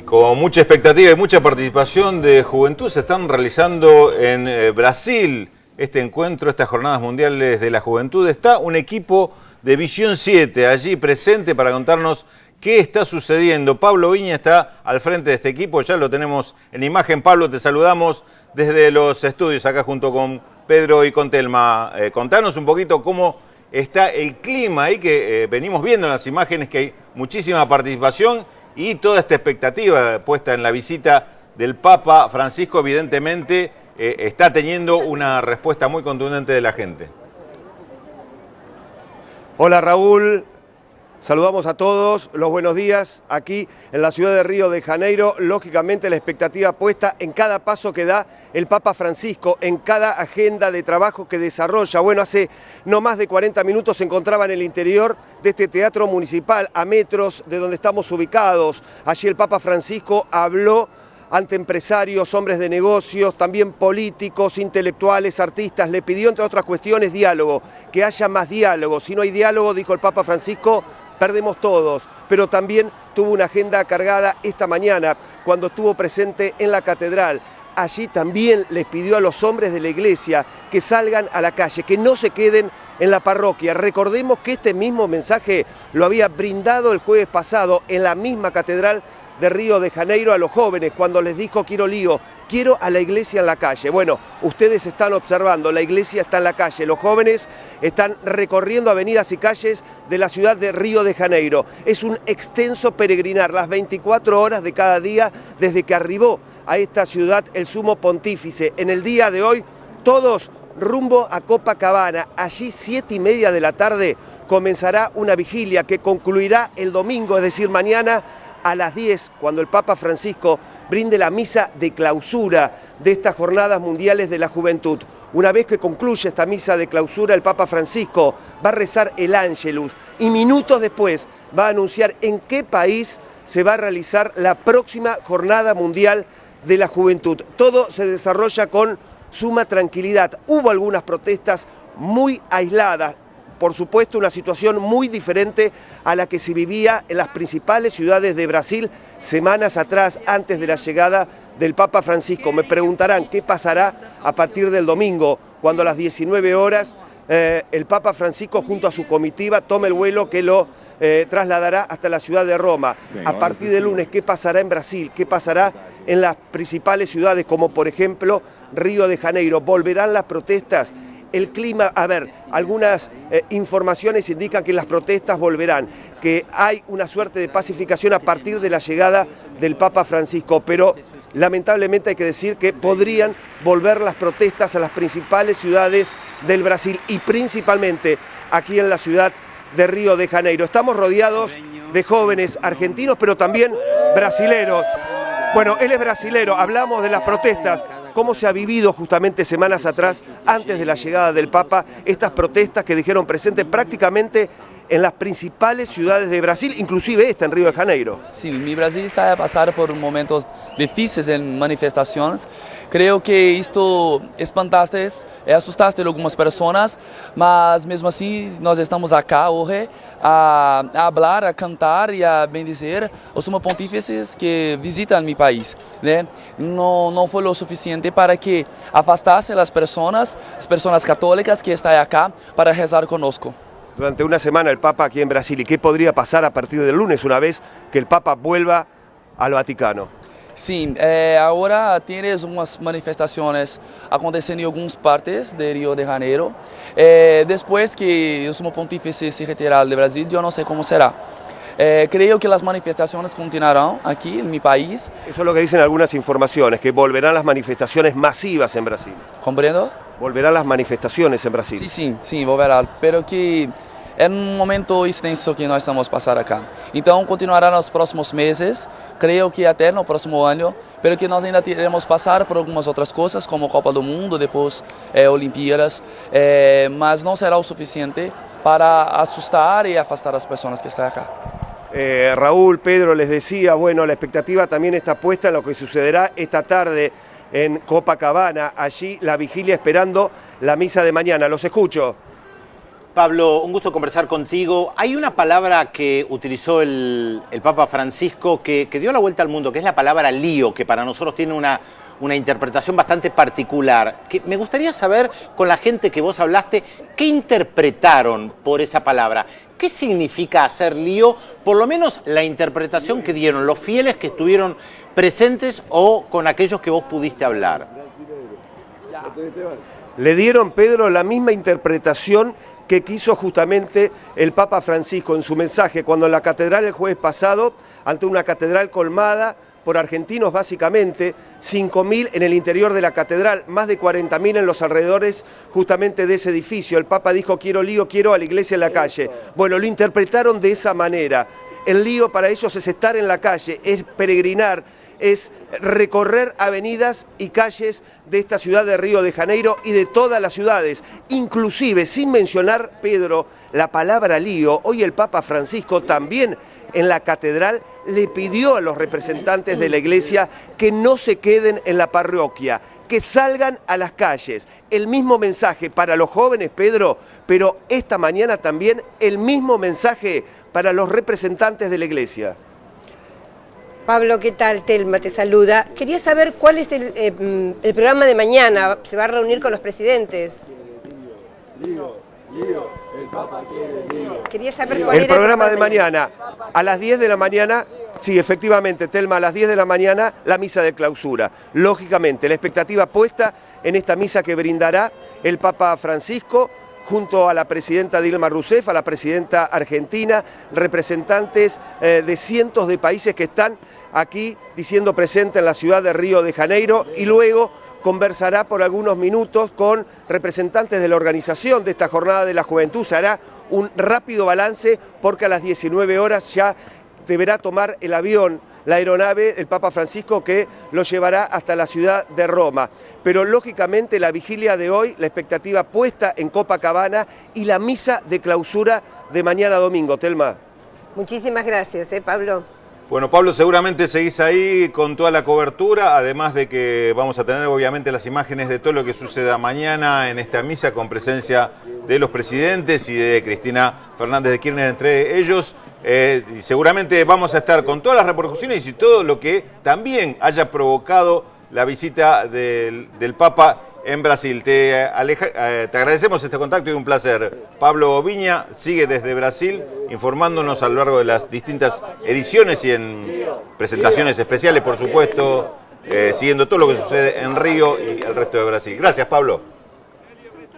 Con mucha expectativa y mucha participación de juventud se están realizando en Brasil este encuentro, estas jornadas mundiales de la juventud. Está un equipo de Visión 7 allí presente para contarnos qué está sucediendo. Pablo Viña está al frente de este equipo, ya lo tenemos en imagen. Pablo, te saludamos desde los estudios acá junto con Pedro y con Telma. Contanos un poquito cómo está el clima ahí, que venimos viendo en las imágenes que hay muchísima participación y toda esta expectativa puesta en la visita del Papa Francisco. Evidentemente está teniendo una respuesta muy contundente de la gente. Hola Raúl, saludamos a todos, los buenos días aquí en la ciudad de Río de Janeiro. Lógicamente la expectativa puesta en cada paso que da el Papa Francisco, en cada agenda de trabajo que desarrolla. Bueno, hace no más de 40 minutos se encontraba en el interior de este teatro municipal, a metros de donde estamos ubicados. Allí el Papa Francisco habló ante empresarios, hombres de negocios, también políticos, intelectuales, artistas. Le pidió, entre otras cuestiones, diálogo, que haya más diálogo. Si no hay diálogo, dijo el Papa Francisco, perdemos todos. Pero también tuvo una agenda cargada esta mañana, cuando estuvo presente en la catedral. Allí también les pidió a los hombres de la iglesia que salgan a la calle, que no se queden en la parroquia. Recordemos que este mismo mensaje lo había brindado el jueves pasado en la misma catedral de Río de Janeiro a los jóvenes, cuando les dijo: quiero lío, quiero a la iglesia en la calle. Bueno, ustedes están observando, la iglesia está en la calle, los jóvenes están recorriendo avenidas y calles de la ciudad de Río de Janeiro. Es un extenso peregrinar, las 24 horas de cada día desde que arribó a esta ciudad el sumo pontífice. En el día de hoy, todos rumbo a Copacabana. Allí 7:30 de la tarde comenzará una vigilia que concluirá el domingo, es decir, mañana a las 10, cuando el Papa Francisco brinde la misa de clausura de estas Jornadas Mundiales de la Juventud. Una vez que concluye esta misa de clausura, el Papa Francisco va a rezar el Ángelus y minutos después va a anunciar en qué país se va a realizar la próxima Jornada Mundial de la Juventud. Todo se desarrolla con suma tranquilidad. Hubo algunas protestas muy aisladas. Por supuesto, una situación muy diferente a la que se vivía en las principales ciudades de Brasil semanas atrás, antes de la llegada del Papa Francisco. Me preguntarán qué pasará a partir del domingo, cuando a las 19 horas el Papa Francisco junto a su comitiva tome el vuelo que lo trasladará hasta la ciudad de Roma. A partir del lunes, ¿qué pasará en Brasil? ¿Qué pasará en las principales ciudades, como por ejemplo Río de Janeiro? ¿Volverán las protestas? El clima, a ver, algunas informaciones indican que las protestas volverán, que hay una suerte de pacificación a partir de la llegada del Papa Francisco, pero lamentablemente hay que decir que podrían volver las protestas a las principales ciudades del Brasil y principalmente aquí en la ciudad de Río de Janeiro. Estamos rodeados de jóvenes argentinos, pero también brasileros. Bueno, él es brasilero, hablamos de las protestas. Cómo se ha vivido justamente semanas atrás, antes de la llegada del Papa, estas protestas que dijeron presentes prácticamente en las principales ciudades de Brasil, inclusive esta en Río de Janeiro. Sí, mi Brasil está a pasar por momentos difíciles en manifestaciones. Creo que esto espantaste, asustaste a algumas pessoas, mas mesmo assim nós estamos acá hoje a falar, a cantar e a bendizer os sumos pontífices que visitam meu país, né? Não foi o suficiente para que afastasse as pessoas católicas que estão acá para rezar conosco. Durante una semana el Papa aquí en Brasil, ¿y qué podría pasar a partir del lunes, una vez que el Papa vuelva al Vaticano? Sim, agora temos umas manifestações acontecendo em algumas partes de Rio de Janeiro. Depois que o Sumo Pontífice se retirar do Brasil, eu não sei como será. Creo que las manifestaciones continuarán aquí en mi país. Eso es lo que dicen algunas informaciones, que volverán las manifestaciones masivas en Brasil. ¿Comprendo? Volverán las manifestaciones en Brasil. Sim, volverá, pero que é um momento extenso que nós estamos passando acá. Então continuará nos próximos meses, creio que até no próximo ano, pero que nós ainda teremos passar por algumas outras coisas, como Copa do Mundo, depois Olimpíadas, mas não será o suficiente para assustar e afastar as pessoas que estão acá. Raúl, Pedro, les decía, bueno, la expectativa también está puesta en lo que sucederá esta tarde en Copacabana, allí la vigilia esperando la misa de mañana. Los escucho. Pablo, un gusto conversar contigo. Hay una palabra que utilizó el Papa Francisco que dio la vuelta al mundo, que es la palabra lío, que para nosotros tiene una interpretación bastante particular. Que me gustaría saber, con la gente que vos hablaste, ¿qué interpretaron por esa palabra? ¿Qué significa hacer lío? Por lo menos la interpretación que dieron los fieles que estuvieron presentes o con aquellos que vos pudiste hablar. Le dieron, Pedro, la misma interpretación que quiso justamente el Papa Francisco en su mensaje cuando en la catedral el jueves pasado, ante una catedral colmada por argentinos básicamente, 5.000 en el interior de la catedral, más de 40.000 en los alrededores justamente de ese edificio. El Papa dijo: quiero lío, quiero a la iglesia en la calle. Bueno, lo interpretaron de esa manera. El lío para ellos es estar en la calle, es peregrinar, es recorrer avenidas y calles de esta ciudad de Río de Janeiro y de todas las ciudades, inclusive sin mencionar, Pedro, la palabra lío. Hoy el Papa Francisco también en la catedral le pidió a los representantes de la iglesia que no se queden en la parroquia, que salgan a las calles. El mismo mensaje para los jóvenes, Pedro, pero esta mañana también el mismo mensaje para los representantes de la iglesia. Pablo, ¿qué tal? Telma te saluda. Quería saber cuál es el programa de mañana. ¿Se va a reunir con los presidentes? Lío, el Papa quiere lío. Quería saber cuál era el programa de mañana. A las 10 de la mañana, sí, efectivamente, Telma, a las 10 de la mañana, la misa de clausura. Lógicamente, la expectativa puesta en esta misa que brindará el Papa Francisco, junto a la presidenta Dilma Rousseff, a la presidenta argentina, representantes de cientos de países que están aquí diciendo presente en la ciudad de Río de Janeiro, y luego conversará por algunos minutos con representantes de la organización de esta Jornada de la Juventud. Se hará un rápido balance porque a las 19 horas ya deberá tomar el avión, la aeronave, el Papa Francisco, que lo llevará hasta la ciudad de Roma. Pero lógicamente la vigilia de hoy, la expectativa puesta en Copacabana y la misa de clausura de mañana domingo. Telma. Muchísimas gracias, Pablo. Bueno, Pablo, seguramente seguís ahí con toda la cobertura, además de que vamos a tener obviamente las imágenes de todo lo que suceda mañana en esta misa con presencia de los presidentes y de Cristina Fernández de Kirchner entre ellos. Y seguramente vamos a estar con todas las repercusiones y todo lo que también haya provocado la visita del Papa en Brasil. Te agradecemos este contacto y un placer. Pablo Viña sigue desde Brasil informándonos a lo largo de las distintas ediciones y en presentaciones especiales, por supuesto, siguiendo todo lo que sucede en Río y el resto de Brasil. Gracias, Pablo.